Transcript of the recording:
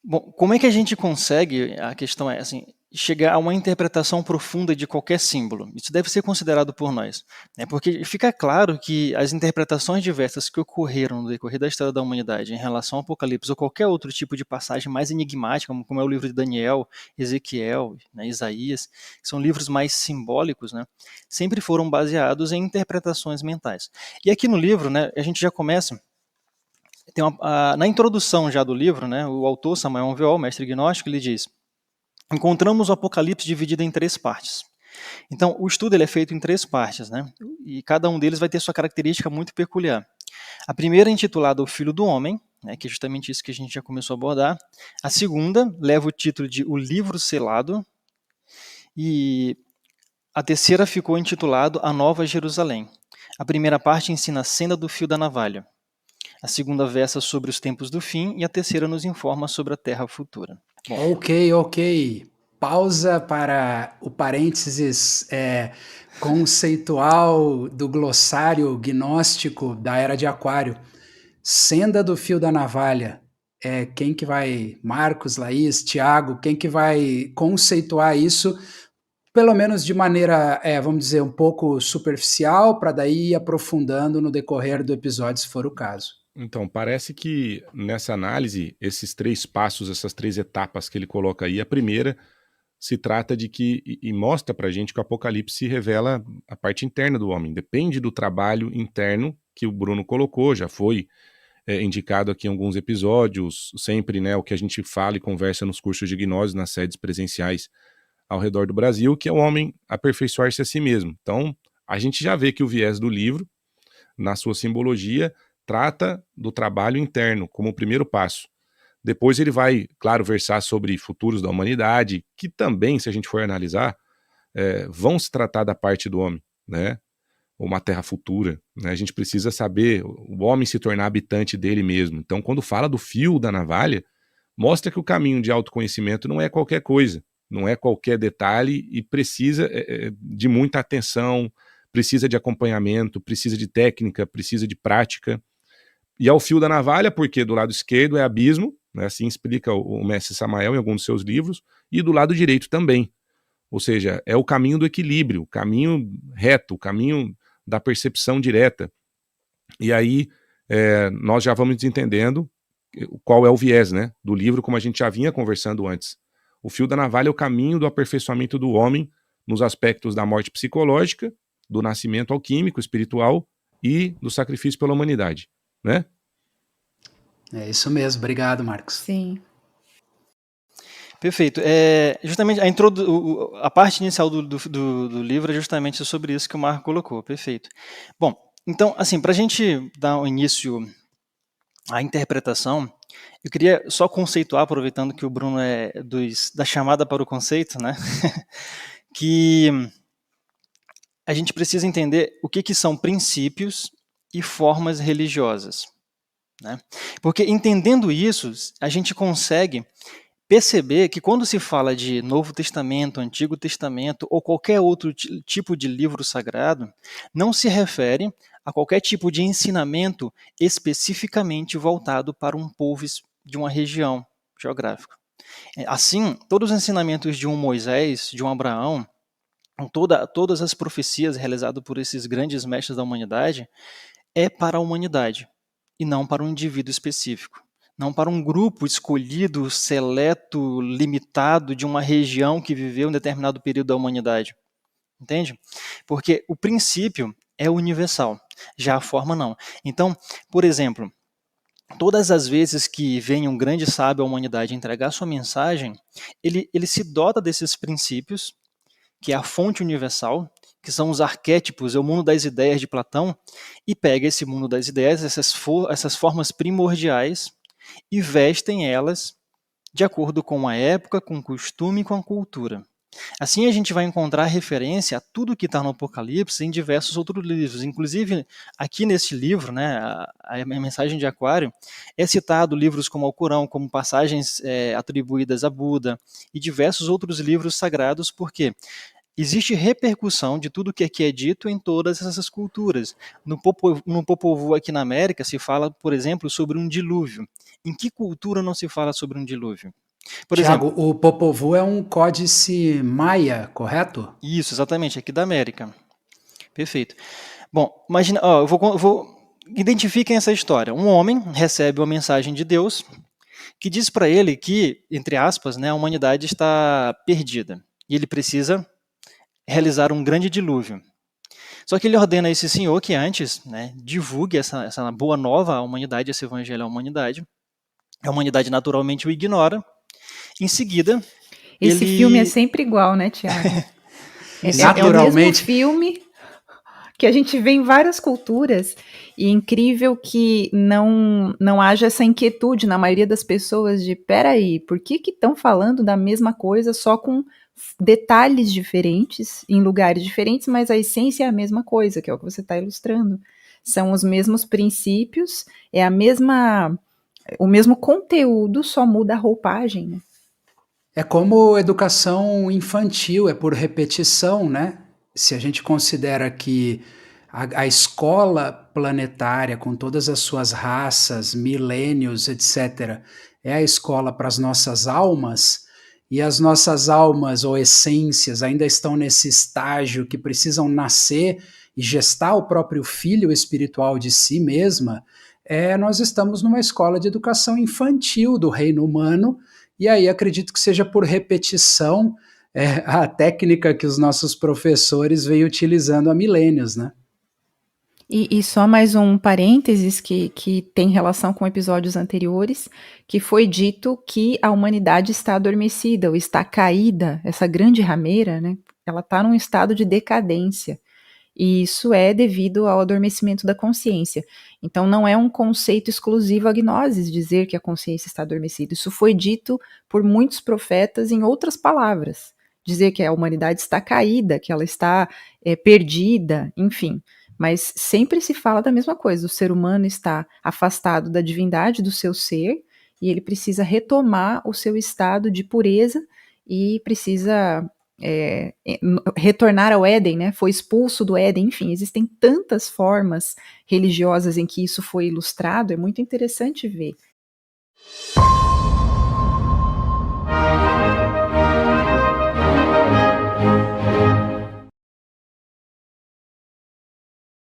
Bom, como é que a gente consegue, a questão é assim, chegar a uma interpretação profunda de qualquer símbolo? Isso deve ser considerado por nós, né? Porque fica claro que as interpretações diversas que ocorreram no decorrer da história da humanidade em relação ao Apocalipse ou qualquer outro tipo de passagem mais enigmática, como é o livro de Daniel, Ezequiel, né, Isaías, que são livros mais simbólicos, né, sempre foram baseados em interpretações mentais. E aqui no livro, né, a gente já começa na introdução já do livro, né, o autor, Samael Weol, mestre gnóstico, ele diz: encontramos o Apocalipse dividido em três partes. Então, o estudo ele é feito em três partes, né, e cada um deles vai ter sua característica muito peculiar. A primeira é intitulada O Filho do Homem, né, que é justamente isso que a gente já começou a abordar. A segunda leva o título de O Livro Selado. E a terceira ficou intitulado A Nova Jerusalém. A primeira parte ensina a senda do fio da navalha. A segunda versa sobre os tempos do fim e a terceira nos informa sobre a terra futura. Bom, Ok, ok. Pausa para o parênteses conceitual do glossário gnóstico da Era de Aquário. Senda do fio da navalha. Quem que vai, Marcos, Laís, Tiago, quem que vai conceituar isso, pelo menos de maneira, vamos dizer, um pouco superficial, para daí ir aprofundando no decorrer do episódio, se for o caso. Então, parece que nessa análise, esses três passos, essas três etapas que ele coloca aí, a primeira se trata de que, e mostra pra gente que o Apocalipse revela a parte interna do homem, depende do trabalho interno que o Bruno colocou, já foi indicado aqui em alguns episódios, sempre, né, o que a gente fala e conversa nos cursos de gnose, nas sedes presenciais ao redor do Brasil, que é o homem aperfeiçoar-se a si mesmo. Então, a gente já vê que o viés do livro, na sua simbologia, trata do trabalho interno como o primeiro passo. Depois ele vai, claro, versar sobre futuros da humanidade, que também, se a gente for analisar, vão se tratar da parte do homem, né? Uma terra futura, né? A gente precisa saber o homem se tornar habitante dele mesmo. Então, quando fala do fio da navalha, mostra que o caminho de autoconhecimento não é qualquer coisa, não é qualquer detalhe e precisa de muita atenção, precisa de acompanhamento, precisa de técnica, precisa de prática. E ao fio da navalha, porque do lado esquerdo é abismo, né, assim explica o mestre Samael em algum dos seus livros, e do lado direito também. Ou seja, é o caminho do equilíbrio, o caminho reto, o caminho da percepção direta. E aí nós já vamos entendendo qual é o viés, né, do livro, como a gente já vinha conversando antes. O fio da navalha é o caminho do aperfeiçoamento do homem nos aspectos da morte psicológica, do nascimento alquímico, espiritual e do sacrifício pela humanidade, né? É isso mesmo, obrigado, Marcos. Sim. perfeito. Justamente a parte inicial do livro é justamente sobre isso que o Marco colocou. Perfeito. Bom, então, assim, para a gente dar um início à interpretação, eu queria só conceituar, aproveitando que o Bruno é da chamada para o conceito, né? Que a gente precisa entender o que são princípios e formas religiosas, né? Porque entendendo isso, a gente consegue perceber que quando se fala de Novo Testamento, Antigo Testamento ou qualquer outro tipo de livro sagrado, não se refere a qualquer tipo de ensinamento especificamente voltado para um povo de uma região geográfica. Assim, todos os ensinamentos de um Moisés, de um Abraão, todas as profecias realizadas por esses grandes mestres da humanidade, é para a humanidade e não para um indivíduo específico. Não para um grupo escolhido, seleto, limitado de uma região que viveu um determinado período da humanidade. Entende? Porque o princípio é universal, já a forma não. Então, por exemplo, todas as vezes que vem um grande sábio à humanidade entregar sua mensagem, ele se dota desses princípios, que é a fonte universal, que são os arquétipos, é o mundo das ideias de Platão, e pega esse mundo das ideias, essas formas primordiais, e vestem elas de acordo com a época, com o costume e com a cultura. Assim a gente vai encontrar referência a tudo que está no Apocalipse em diversos outros livros. Inclusive, aqui nesse livro, né, a mensagem de Aquário, é citado livros como Alcorão, como passagens atribuídas a Buda, e diversos outros livros sagrados, porque existe repercussão de tudo que aqui é dito em todas essas culturas. No Popol Vuh aqui na América se fala, por exemplo, sobre um dilúvio. Em que cultura não se fala sobre um dilúvio? Por exemplo, Tiago, o Popol Vuh é um códice maia, correto? isso, exatamente, aqui da América. Perfeito. Bom, imagina, ó, identifiquem essa história. Um homem recebe uma mensagem de Deus que diz para ele que, entre aspas, né, a humanidade está perdida e ele precisa realizar um grande dilúvio. Só que ele ordena a esse senhor que antes, né, divulgue essa boa nova à humanidade, esse evangelho à humanidade. A humanidade naturalmente o ignora. Em seguida, Esse filme é sempre igual, né, Tiago? É o mesmo filme que a gente vê em várias culturas, e é incrível que não haja essa inquietude na maioria das pessoas de, peraí, por que estão falando da mesma coisa só com detalhes diferentes, em lugares diferentes, mas a essência é a mesma coisa, que é o que você está ilustrando. São os mesmos princípios, é o mesmo conteúdo, só muda a roupagem, né? É como educação infantil, é por repetição, né? Se a gente considera que a escola planetária, com todas as suas raças, milênios, etc., é a escola para as nossas almas, e as nossas almas ou essências ainda estão nesse estágio que precisam nascer e gestar o próprio filho espiritual de si mesma, nós estamos numa escola de educação infantil do reino humano, e aí acredito que seja por repetição a técnica que os nossos professores vêm utilizando há milênios, né? E só mais um parênteses que tem relação com episódios anteriores, que foi dito que a humanidade está adormecida, ou está caída, essa grande rameira, né? Ela está num estado de decadência. E isso é devido ao adormecimento da consciência. Então não é um conceito exclusivo à gnose dizer que a consciência está adormecida. Isso foi dito por muitos profetas em outras palavras. Dizer que a humanidade está caída, que ela está perdida, enfim. Mas sempre se fala da mesma coisa. O ser humano está afastado da divindade do seu ser e ele precisa retomar o seu estado de pureza e precisa retornar ao Éden, né? Foi expulso do Éden, enfim, existem tantas formas religiosas em que isso foi ilustrado, é muito interessante ver.